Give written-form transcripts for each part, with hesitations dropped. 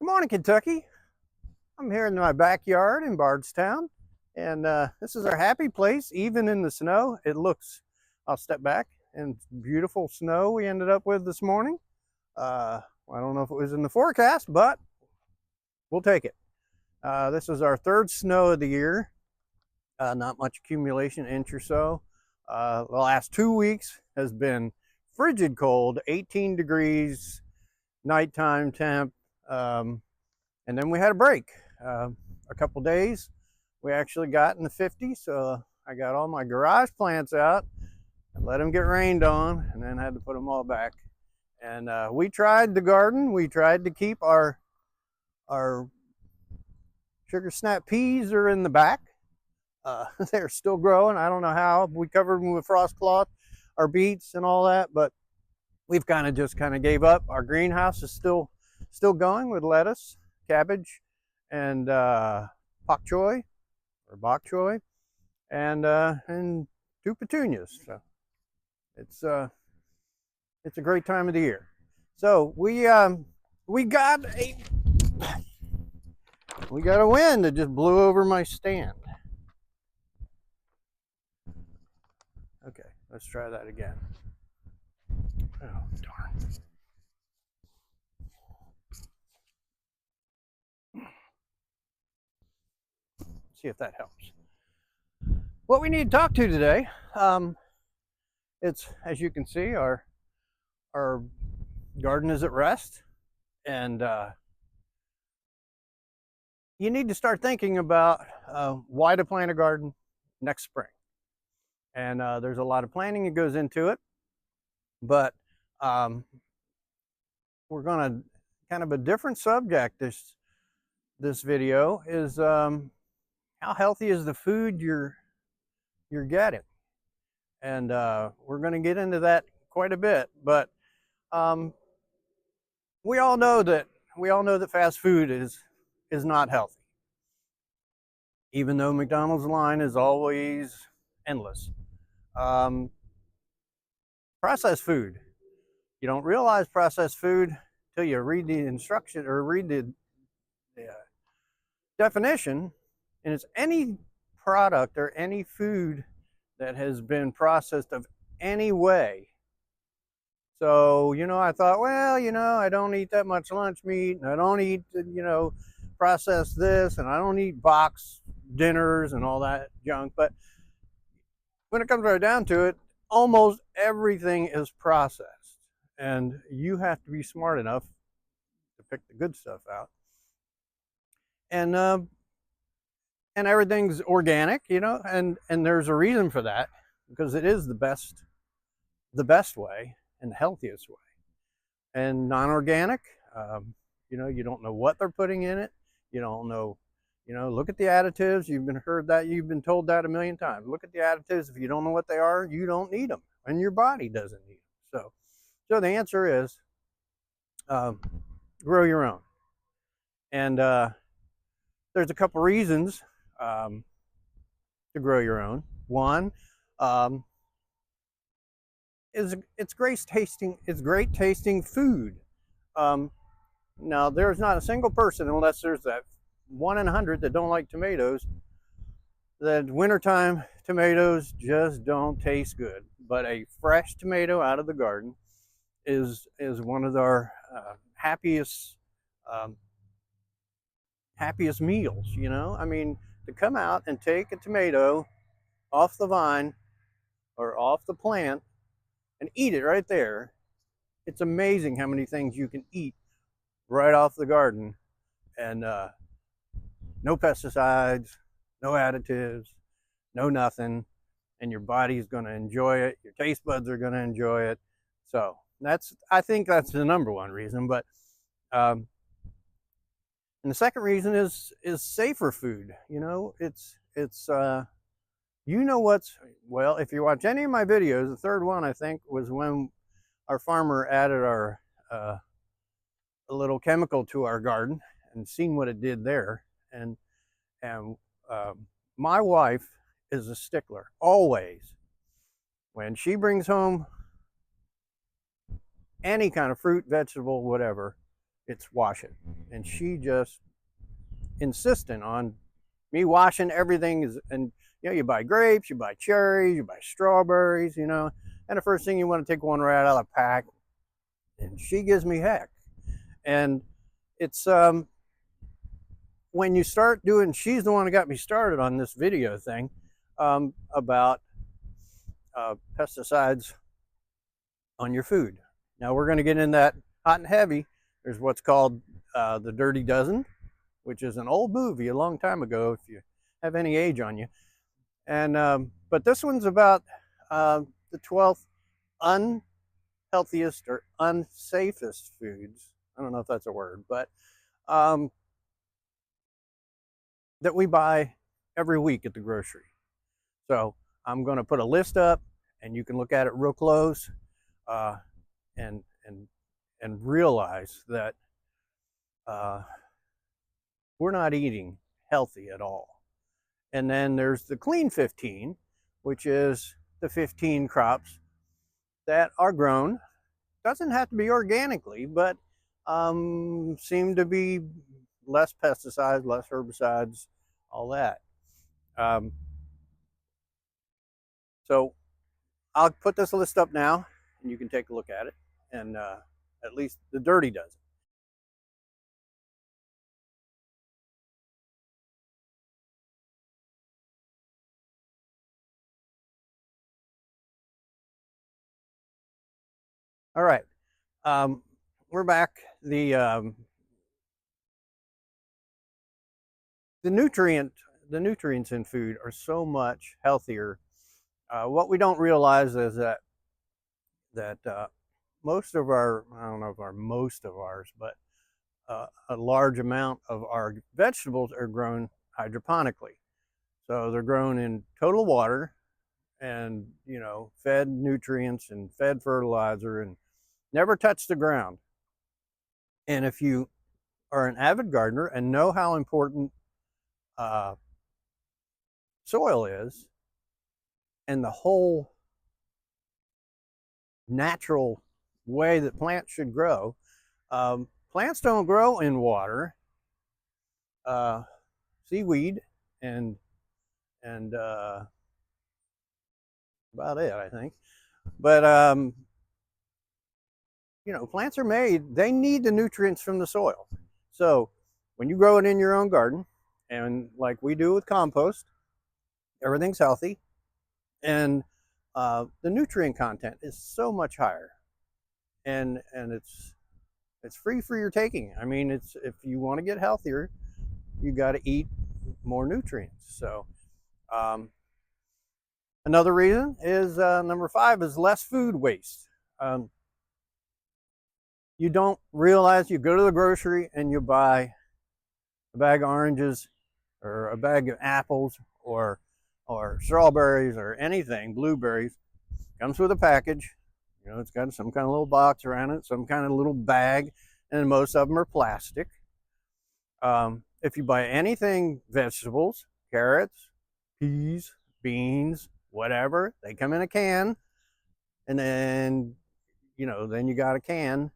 Good morning, Kentucky. I'm here in my backyard in Bardstown, and this is our happy place. Even in the snow, it looks, I'll step back, and beautiful snow we ended up with this morning. I don't know if it was in the forecast, but we'll take it. This is our third snow of the year. Not much accumulation, inch or so. The last 2 weeks has been frigid cold, 18 degrees, nighttime temp. And then we had a break. A couple days, we actually got in the 50s. So I got all my garage plants out and let them get rained on, and then had to put them all back. And we tried the garden. We tried to keep our sugar snap peas are in the back. They're still growing. I don't know how. We covered them with frost cloth, our beets and all that, but we've just gave up. Our greenhouse is still going with lettuce, cabbage, and pak choy or bok choy, and 2 petunias. So it's a great time of the year. So we got a wind that just blew over my stand. Okay, let's try that again. Oh, darn. See if that helps. What we need to talk to today, it's, as you can see, our garden is at rest, and you need to start thinking about why to plant a garden next spring. And there's a lot of planning that goes into it, but we're going to kind of a different subject. This video is how healthy is the food you're getting, and we're going to get into that quite a bit. But we all know that fast food is not healthy, even though McDonald's line is always endless. Processed food, you don't realize processed food till you read the instruction or read the definition, and it's any product or any food that has been processed of any way. So, I thought, well, I don't eat that much lunch meat, and I don't eat, processed this, and I don't eat box dinners and all that junk. But when it comes right down to it, almost everything is processed, and you have to be smart enough to pick the good stuff out. And everything's organic, and there's a reason for that, because it is the best way and the healthiest way. And non-organic, you don't know what they're putting in it. You don't know, look at the additives. You've been told that a million times. Look at the additives. If you don't know what they are, you don't need them, and your body doesn't need them. So the answer is grow your own. And there's a couple reasons to grow your own. One is it's great tasting food. Now, there's not a single person, unless there's that 1 in 100 that don't like tomatoes, that wintertime tomatoes just don't taste good. But a fresh tomato out of the garden is one of our happiest meals. I mean, to come out and take a tomato off the vine or off the plant and eat it right there. It's amazing how many things you can eat right off the garden, and no pesticides, no additives, no nothing, and your body's going to enjoy it. Your taste buds are going to enjoy it. So I think that's the number one reason. But and the second reason is safer food. It's if you watch any of my videos, the third one I think was when our farmer added a little chemical to our garden and seen what it did there. And my wife is a stickler. Always, when she brings home any kind of fruit, vegetable, whatever, it's wash it. And she just insistent on me washing everything. And you buy grapes, you buy cherries, you buy strawberries, and the first thing you want to take one right out of the pack, and she gives me heck. And it's when you start doing, she's the one that got me started on this video thing about pesticides on your food. Now we're going to get in that hot and heavy. There's what's called the Dirty Dozen, which is an old movie a long time ago, if you have any age on you. And but this one's about the 12th unhealthiest or unsafest foods. I don't know if that's a word, but that we buy every week at the grocery. So I'm going to put a list up, and you can look at it real close, and realize that we're not eating healthy at all. And then there's the Clean 15, which is the 15 crops that are grown. Doesn't have to be organically, but seem to be less pesticides, less herbicides, all that. So I'll put this list up now, and you can take a look at it. And at least the Dirty Dozen. All right, we're back. The nutrients in food are so much healthier. What we don't realize is that most of our, I don't know if most of ours, but a large amount of our vegetables are grown hydroponically. So they're grown in total water, and fed nutrients and fed fertilizer, and never touch the ground. And if you are an avid gardener and know how important soil is, and the whole natural way that plants should grow, plants don't grow in water. Seaweed and about it, I think. But plants are made, they need the nutrients from the soil. So when you grow it in your own garden, and like we do with compost, everything's healthy, and the nutrient content is so much higher, and it's free for your taking. I mean, it's, if you want to get healthier, you got to eat more nutrients. So another reason is number 5 is less food waste. You don't realize, you go to the grocery and you buy a bag of oranges or a bag of apples or strawberries or anything, blueberries, comes with a package. It's got some kind of little box around it, some kind of little bag, and most of them are plastic. If you buy anything, vegetables, carrots, peas, beans, whatever, they come in a can, and then then you got a can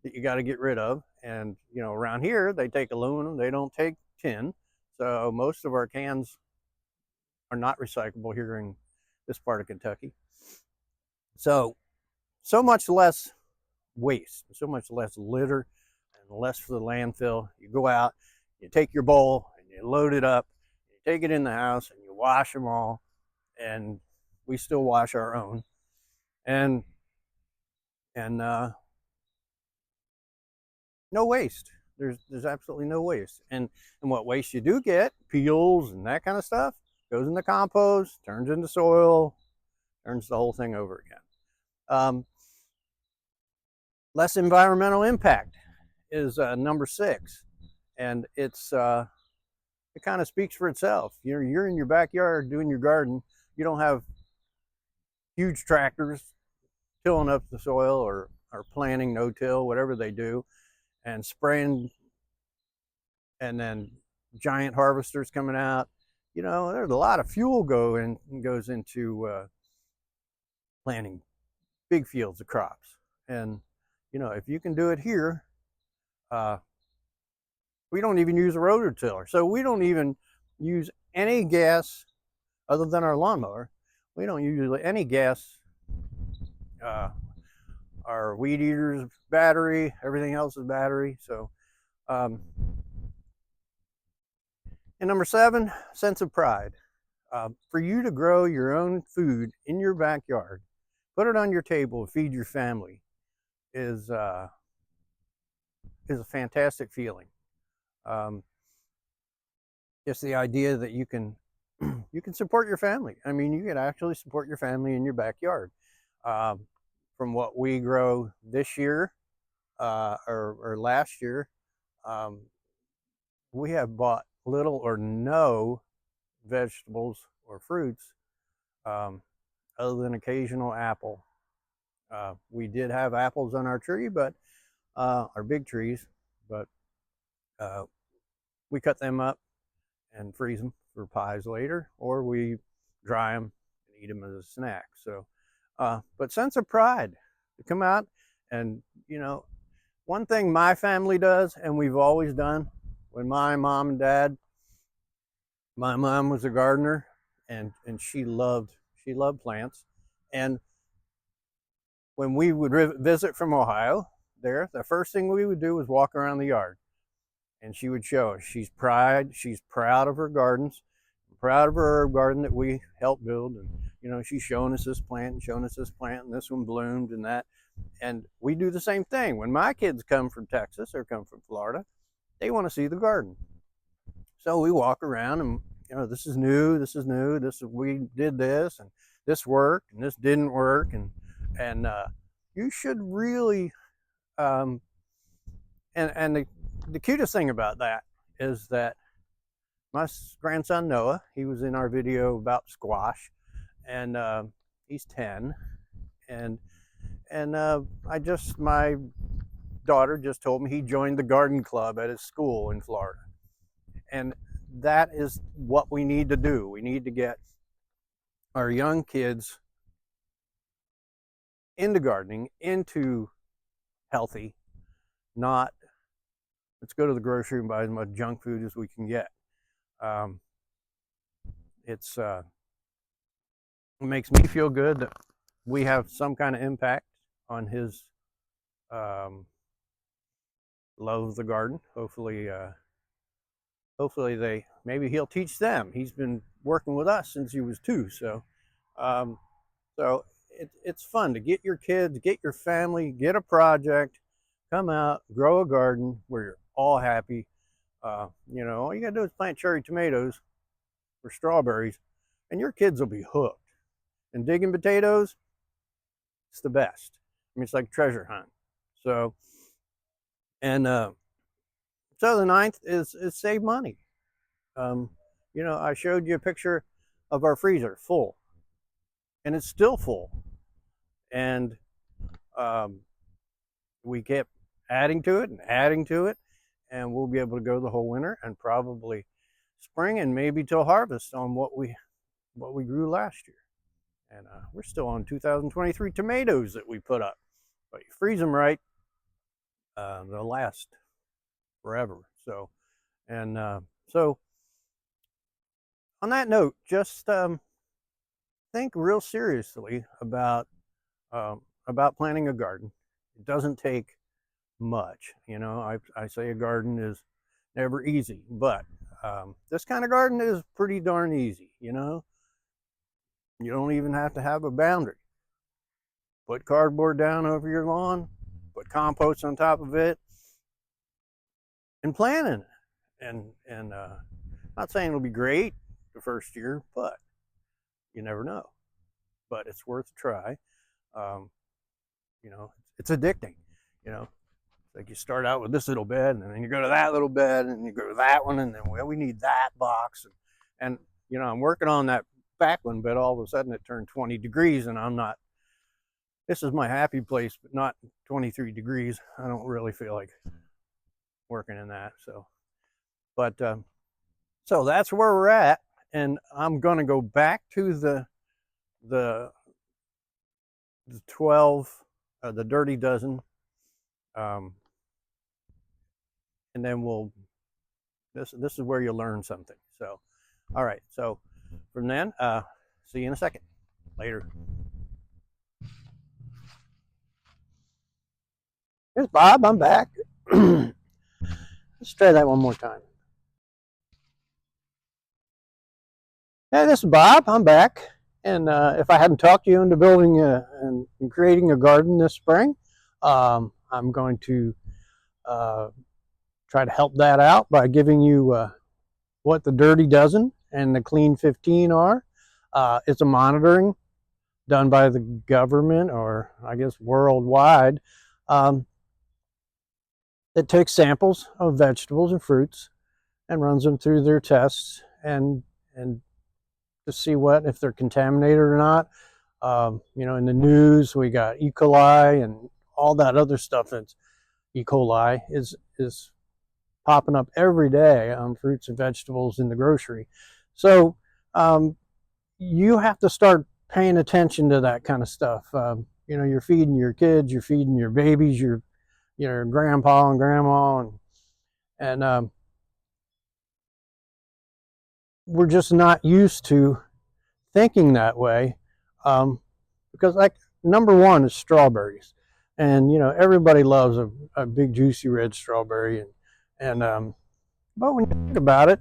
that you got to get rid of. And around here they take aluminum, they don't take tin, so most of our cans are not recyclable here in this part of Kentucky. So much less waste, so much less litter, and less for the landfill. You go out, you take your bowl and you load it up, you take it in the house and you wash them all, and we still wash our own, and no waste. There's absolutely no waste. And what waste you do get, peels and that kind of stuff, goes in the compost, turns into soil, turns the whole thing over again. Less environmental impact is number 6, and it's it kind of speaks for itself. You're in your backyard doing your garden. You don't have huge tractors tilling up the soil, or planting no-till, whatever they do, and spraying, and then giant harvesters coming out. There's a lot of fuel goes into planting big fields of crops. And if you can do it here, We don't even use a rototiller. So we don't even use any gas other than our lawnmower. We don't use any gas. Uh, our weed eater's battery, everything else is battery. So, and number 7, sense of pride. For you to grow your own food in your backyard, put it on your table, feed your family, is a fantastic feeling. It's the idea that you can you can support your family. I mean, you can actually support your family in your backyard. From what we grow this year or last year, um, we have bought little or no vegetables or fruits, other than occasional apple. We did have apples on our tree, but our big trees, but uh, we cut them up and freeze them for pies later, or we dry them and eat them as a snack. So, but sense of pride to come out and, one thing my family does, and we've always done, when my mom and dad, my mom was a gardener, and she loved plants, and when we would visit from Ohio, there, the first thing we would do was walk around the yard, and she would show us. She's proud of her gardens, proud of her herb garden that we helped build, and she's showing us this plant and showing us this plant, and this one bloomed and that, and we do the same thing. When my kids come from Texas or come from Florida, they want to see the garden, so we walk around and this is new, we did this, and this worked, and this didn't work, and you should really and the cutest thing about that is that my grandson Noah, he was in our video about squash, and he's 10, and my daughter just told me he joined the garden club at his school in Florida, and that is what we need to do. We need to get our young kids into gardening, into healthy, not let's go to the grocery and buy as much junk food as we can get. It makes me feel good that we have some kind of impact on his love of the garden. Hopefully maybe he'll teach them. He's been working with us since he was 2, so it's fun to get your kids, get your family, get a project, come out, grow a garden where you're all happy. All you gotta do is plant cherry tomatoes or strawberries, and your kids will be hooked. And digging potatoes, it's the best. I mean, it's like treasure hunt. So, and so the 9th is save money. I showed you a picture of our freezer full, and it's still full, and we kept adding to it and adding to it, and we'll be able to go the whole winter and probably spring and maybe till harvest on what we grew last year. And we're still on 2023 tomatoes that we put up, but you freeze them right, they'll last forever. So, and so on that note, just think real seriously about planting a garden. It doesn't take much. I say a garden is never easy, but this kind of garden is pretty darn easy. You don't even have to have a boundary. Put cardboard down over your lawn, put compost on top of it, and plant in it. And not saying it'll be great the first year, but you never know. But it's worth a try. It's addicting. Like you start out with this little bed, and then you go to that little bed, and you go to that one, and then we need that box, and I'm working on that back one, but all of a sudden it turned 20 degrees, and I'm not. This is my happy place, but not 23 degrees. I don't really feel like working in that. So, but so that's where we're at, and I'm gonna go back to the 12, the Dirty Dozen. and then this is where you'll learn something. So, all right. So from then, see you in a second. Later. Here's Bob. I'm back. Let's try that one more time. Hey, this is Bob. I'm back. And if I hadn't talked you into building and creating a garden this spring, I'm going to try to help that out by giving you what the Dirty Dozen and the Clean 15 are. It's a monitoring done by the government, or I guess worldwide. It takes samples of vegetables and fruits and runs them through their tests and to see if they're contaminated or not. In the news we got E. coli and all that other stuff. That's E. coli is popping up every day on fruits and vegetables in the grocery. So you have to start paying attention to that kind of stuff. You're feeding your kids, you're feeding your babies, your grandpa and grandma, and we're just not used to thinking that way, because like number one is strawberries, and everybody loves a big juicy red strawberry, but when you think about it,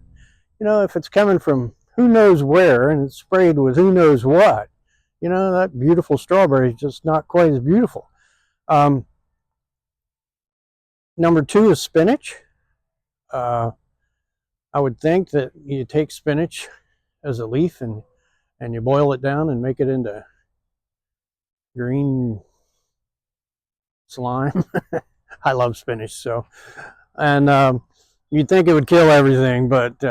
if it's coming from who knows where and it's sprayed with who knows what, that beautiful strawberry is just not quite as beautiful. Number two is spinach. I would think that you take spinach as a leaf and you boil it down and make it into green slime. I love spinach, so, and you'd think it would kill everything, but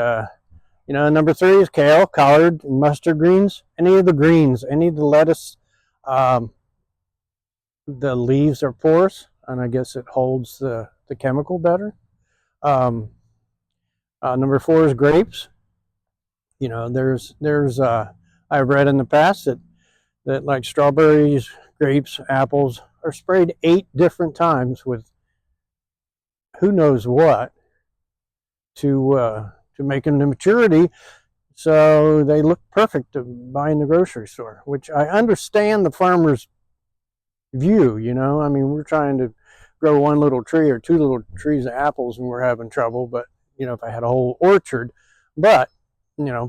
number three is kale, collard, and mustard greens. Any of the greens, any of the lettuce, the leaves are porous, and I guess it holds the chemical better. Number four is grapes. I've read in the past that like strawberries, grapes, apples are sprayed 8 different times with who knows what to make them to maturity, so they look perfect to buy in the grocery store. Which I understand the farmer's view. I mean, we're trying to grow one little tree or 2 little trees of apples and we're having trouble, but if I had a whole orchard. But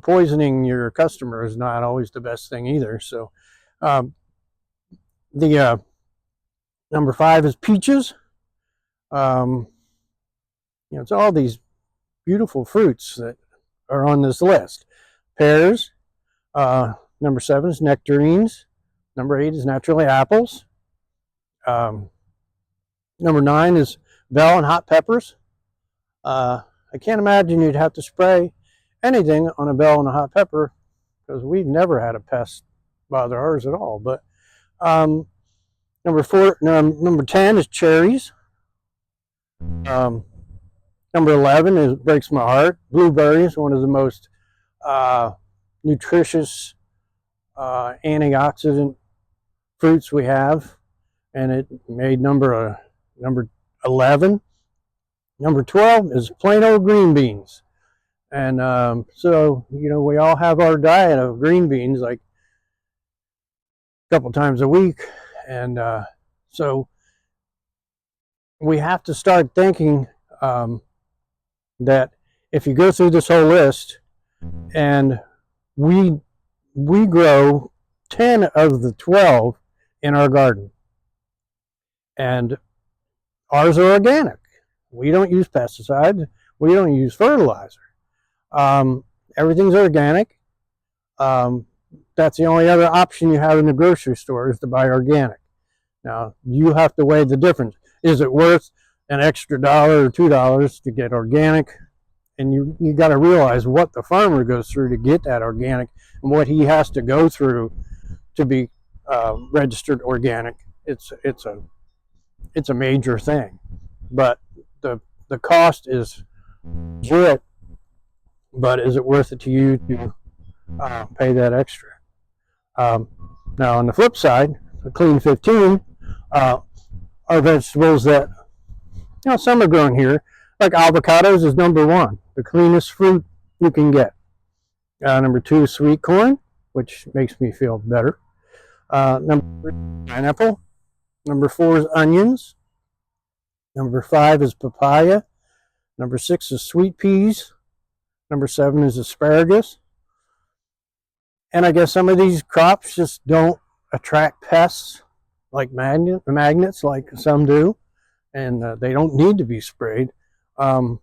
poisoning your customer is not always the best thing either. So the number 5 is peaches. It's all these beautiful fruits that are on this list. Pears. Number 7 is nectarines. Number 8 is naturally apples. Number 9 is bell and hot peppers. I can't imagine you'd have to spray anything on a bell and a hot pepper, because we've never had a pest bother ours at all. But number 10 is cherries. Number 11 breaks my heart. Blueberries, one of the most nutritious antioxidant fruits we have, and it made number 11. Number 12 is plain old green beans. And so, we all have our diet of green beans like a couple times a week. And so we have to start thinking that if you go through this whole list, and we grow 10 of the 12 in our garden, and ours are organic. We don't use pesticides. We don't use fertilizer. Everything's organic. That's the only other option you have in the grocery store, is to buy organic. Now, you have to weigh the difference. Is it worth an extra $1 or $2 to get organic? And you got to realize what the farmer goes through to get that organic, and what he has to go through to be registered organic. It's a major thing, but the cost is legit. But is it worth it to you to pay that extra? Now, on the flip side, the Clean 15 are vegetables that some are grown here. Like avocados is number one, the cleanest fruit you can get. Number two is sweet corn, which makes me feel better. Number three, pineapple. Number four is onions. Number five is papaya. Number six is sweet peas. Number seven is asparagus. And I guess some of these crops just don't attract pests like magnets like some do. And they don't need to be sprayed. It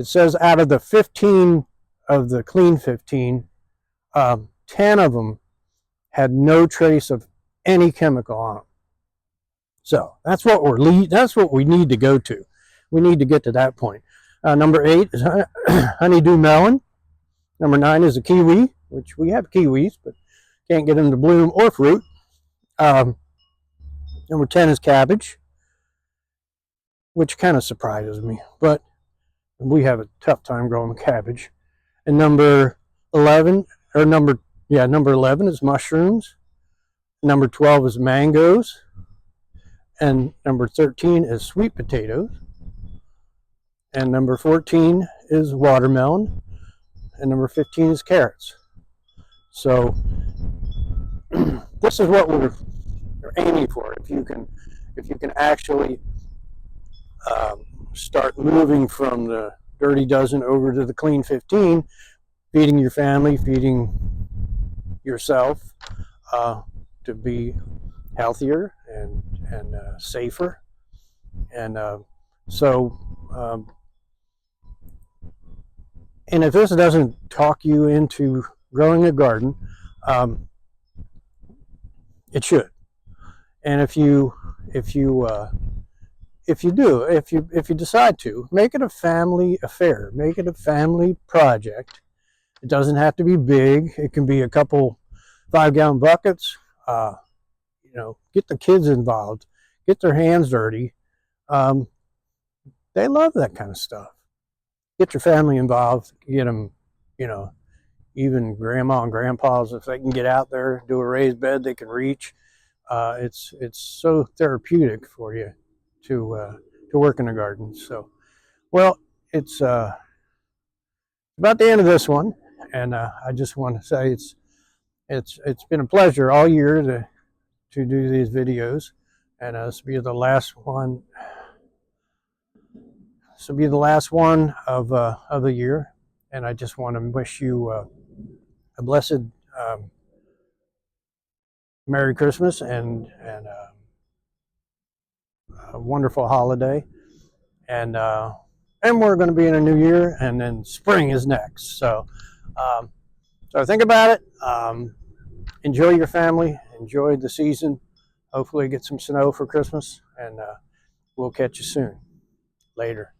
says out of the 15 of the clean 15, 10 of them had no trace of any chemical on them. So that's what we need to go to. We need to get to that point. Number 8 is honeydew melon. Number 9 is a kiwi, which we have kiwis, but can't get them to bloom or fruit. Number 10 is cabbage, which kind of surprises me, but we have a tough time growing cabbage. And number 11 is mushrooms. Number 12 is mangoes. And number 13 is sweet potatoes. And number 14 is watermelon. And number 15 is carrots. So this is what we're aiming for. If you can actually start moving from the dirty dozen over to the clean 15, feeding your family, feeding yourself, to be healthier and safer. And and if this doesn't talk you into growing a garden, it should. And if you decide to, make it a family affair, make it a family project. It doesn't have to be big. It can be a couple 5-gallon buckets. Get the kids involved, get their hands dirty. They love that kind of stuff. Get your family involved, get them, even grandma and grandpas, if they can get out there, do a raised bed they can reach. It's so therapeutic for you to work in the garden. So, well, it's about the end of this one, and I just want to say it's been a pleasure all year to do these videos, and this will be the last one. This will be the last one of the year, and I just want to wish you a blessed Merry Christmas and a wonderful holiday, and we're going to be in a new year, and then spring is next. So think about it. Enjoy your family. Enjoy the season. Hopefully get some snow for Christmas, and we'll catch you soon. Later.